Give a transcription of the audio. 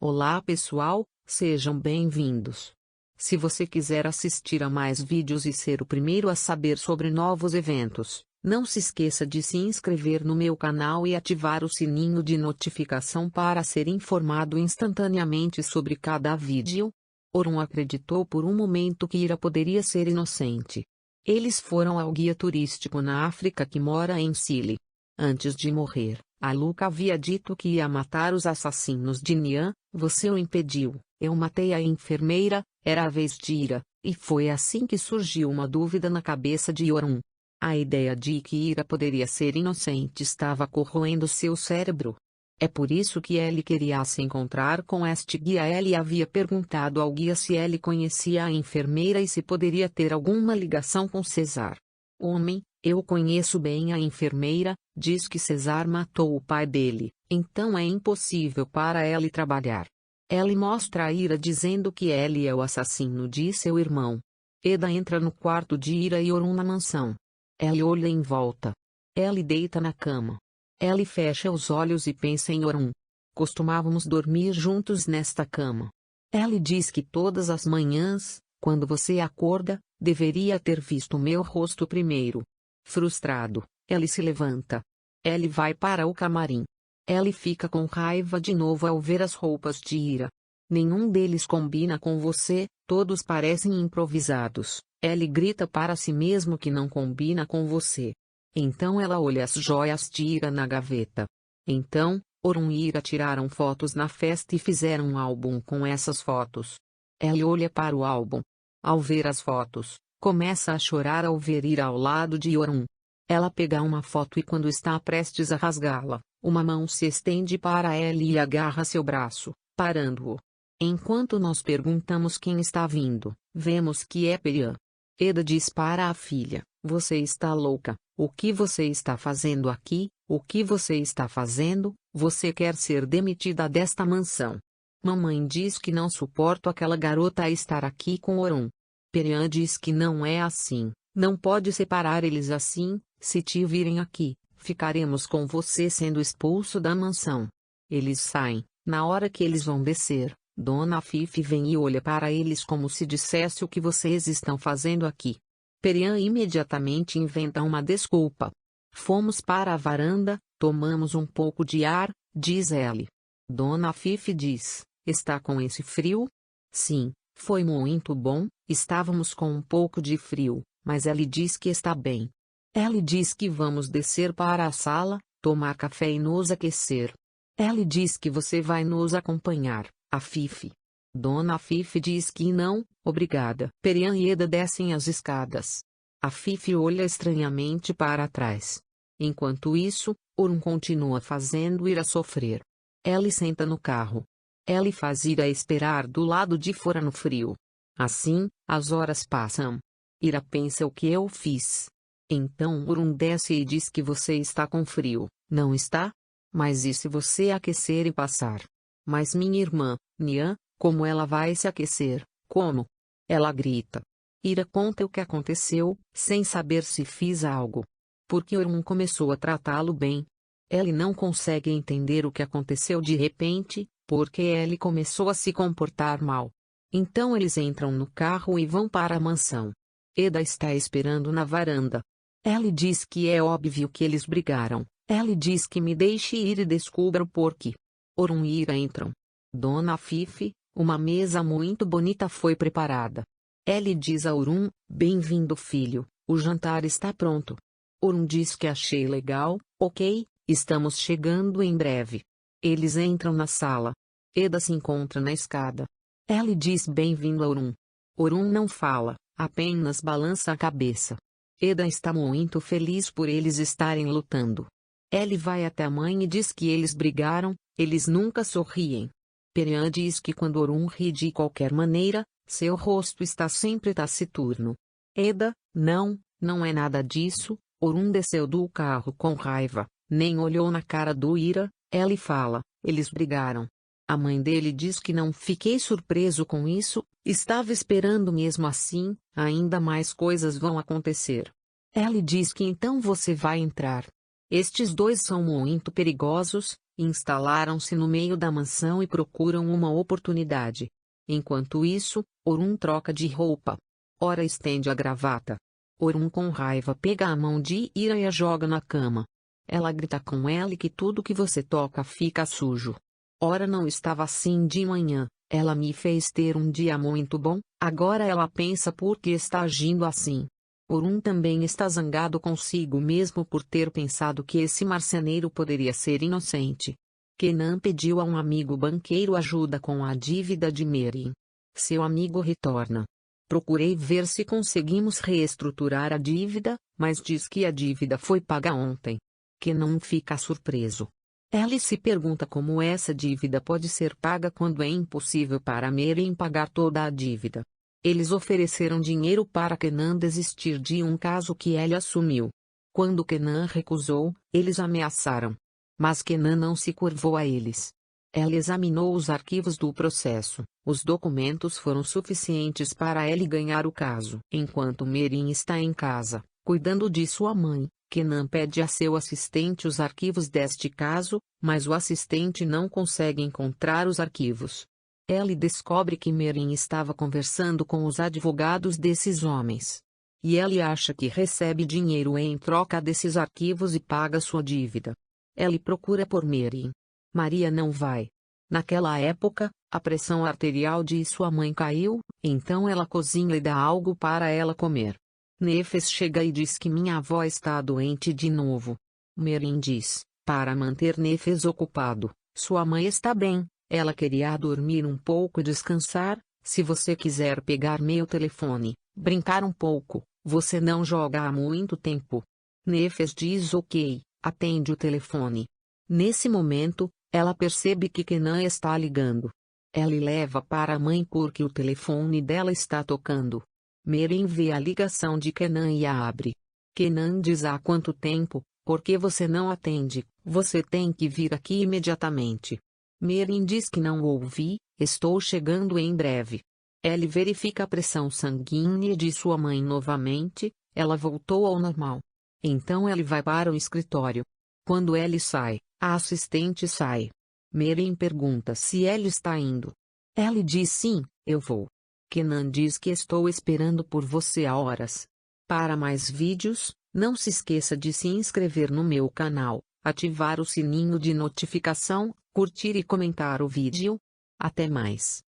Olá pessoal, sejam bem-vindos. Se você quiser assistir a mais vídeos e ser o primeiro a saber sobre novos eventos, não se esqueça de se inscrever no meu canal e ativar o sininho de notificação para ser informado instantaneamente sobre cada vídeo. Orun acreditou por um momento que Ira poderia ser inocente. Eles foram ao guia turístico na África que mora em Sile. Antes de morrer, Aluka havia dito que ia matar os assassinos de Nian. Você o impediu, eu matei a enfermeira, era a vez de Ira, e foi assim que surgiu uma dúvida na cabeça de Orun. A ideia de que Ira poderia ser inocente estava corroendo seu cérebro. É por isso que ele queria se encontrar com este guia. Ele havia perguntado ao guia se ele conhecia a enfermeira e se poderia ter alguma ligação com César. Homem, eu conheço bem a enfermeira, diz que César matou o pai dele, então é impossível para ele trabalhar. Ele mostra a Ira dizendo que ele é o assassino de seu irmão. Eda entra no quarto de Ira e Orun na mansão. Ele olha em volta. Ele deita na cama. Ele fecha os olhos e pensa em Orun. Costumávamos dormir juntos nesta cama. Ele diz que todas as manhãs, quando você acorda, deveria ter visto meu rosto primeiro. Frustrado, ele se levanta. Ele vai para o camarim. Ele fica com raiva de novo ao ver as roupas de Ira. Nenhum deles combina com você, todos parecem improvisados. Ele grita para si mesmo que não combina com você. Então ela olha as joias de Ira na gaveta. Então, Orun e Ira tiraram fotos na festa e fizeram um álbum com essas fotos. Ela olha para o álbum. Ao ver as fotos, começa a chorar ao ver Ira ao lado de Orun. Ela pega uma foto e quando está prestes a rasgá-la, uma mão se estende para ela e agarra seu braço, parando-o. Enquanto nós perguntamos quem está vindo, vemos que é Perian. Eda diz para a filha, você está louca, o que você está fazendo aqui, o que você está fazendo, você quer ser demitida desta mansão. Mamãe diz que não suporto aquela garota a estar aqui com Orun. Perian diz que não é assim, não pode separar eles assim, se te virem aqui, ficaremos com você sendo expulso da mansão. Eles saem, na hora que eles vão descer, Dona Fifi vem e olha para eles como se dissesse o que vocês estão fazendo aqui. Perian imediatamente inventa uma desculpa. Fomos para a varanda, tomamos um pouco de ar, diz ele. Dona Fifi diz, está com esse frio? Sim, foi muito bom, estávamos com um pouco de frio, mas ele diz que está bem. Ele diz que vamos descer para a sala, tomar café e nos aquecer. Ele diz que você vai nos acompanhar, a Fifi. Dona Fifi diz que não, obrigada. Perian e Eda descem as escadas. A Fifi olha estranhamente para trás. Enquanto isso, Orun continua fazendo Ira sofrer. Ele senta no carro. Ele faz Ira esperar do lado de fora no frio. Assim, as horas passam. Ira pensa o que eu fiz. Então Orun desce e diz que você está com frio, não está? Mas e se você aquecer e passar? Mas minha irmã, Nian, como ela vai se aquecer? Como? Ela grita. Ira conta o que aconteceu, sem saber se fiz algo. Porque Orun começou a tratá-lo bem. Ele não consegue entender o que aconteceu de repente, porque ele começou a se comportar mal. Então eles entram no carro e vão para a mansão. Eda está esperando na varanda. Ele diz que é óbvio que eles brigaram. Ele diz que me deixe ir e descubra o porquê. Orun e Ira entram. Dona Fifi, uma mesa muito bonita foi preparada. Ele diz a Orun, bem-vindo filho, o jantar está pronto. Orun diz que achei legal, ok, estamos chegando em breve. Eles entram na sala. Eda se encontra na escada. Ele diz bem-vindo a Orun. Orun não fala, apenas balança a cabeça. Eda está muito feliz por eles estarem lutando. Ele vai até a mãe e diz que eles brigaram, eles nunca sorriem. Perian diz que quando Orun ri de qualquer maneira, seu rosto está sempre taciturno. Eda, não é nada disso. Orun desceu do carro com raiva, nem olhou na cara do Ira. Ele fala, eles brigaram. A mãe dele diz que não fiquei surpreso com isso, estava esperando mesmo assim, ainda mais coisas vão acontecer. Ele diz que então você vai entrar. Estes dois são muito perigosos, Instalaram-se no meio da mansão e procuram uma oportunidade. Enquanto isso, Orun troca de roupa. Ora estende a gravata. Orun com raiva pega a mão de Ira e a joga na cama. Ela grita com ela que tudo que você toca fica sujo. Ora não estava assim de manhã, ela me fez ter um dia muito bom, agora ela pensa por que está agindo assim. Orun também está zangado consigo mesmo por ter pensado que esse marceneiro poderia ser inocente. Kenan pediu a um amigo banqueiro ajuda com a dívida de Merin. Seu amigo retorna. Procurei ver se conseguimos reestruturar a dívida, mas diz que a dívida foi paga ontem. Kenan fica surpreso. Ellie se pergunta como essa dívida pode ser paga quando é impossível para Merin pagar toda a dívida. Eles ofereceram dinheiro para Kenan desistir de um caso que Ellie assumiu. Quando Kenan recusou, eles ameaçaram. Mas Kenan não se curvou a eles. Ellie examinou os arquivos do processo. Os documentos foram suficientes para Ellie ganhar o caso. Enquanto Merin está em casa, cuidando de sua mãe, Kenan pede a seu assistente os arquivos deste caso, mas o assistente não consegue encontrar os arquivos. Ellie descobre que Merin estava conversando com os advogados desses homens. E Ellie acha que recebe dinheiro em troca desses arquivos e paga sua dívida. Ellie procura por Merin. Maria não vai. Naquela época, a pressão arterial de sua mãe caiu, então ela cozinha e dá algo para ela comer. Nefes chega e diz que minha avó está doente de novo. Merin diz, para manter Nefes ocupado, sua mãe está bem. Ela queria dormir um pouco e descansar. Se você quiser pegar meu telefone, brincar um pouco, você não joga há muito tempo. Nefes diz ok, atende o telefone. Nesse momento, ela percebe que Kenan está ligando. Ela leva para a mãe porque o telefone dela está tocando. Merin vê a ligação de Kenan e a abre. Kenan diz há quanto tempo, por que você não atende, você tem que vir aqui imediatamente. Merin diz que não ouvi, estou chegando em breve. Ellie verifica a pressão sanguínea de sua mãe novamente, ela voltou ao normal. Então Ellie vai para o escritório. Quando Ellie sai, a assistente sai. Merin pergunta se Ellie está indo. Ellie diz sim, eu vou. Kenan diz que estou esperando por você há horas. Para mais vídeos, não se esqueça de se inscrever no meu canal, ativar o sininho de notificação, curtir e comentar o vídeo. Até mais.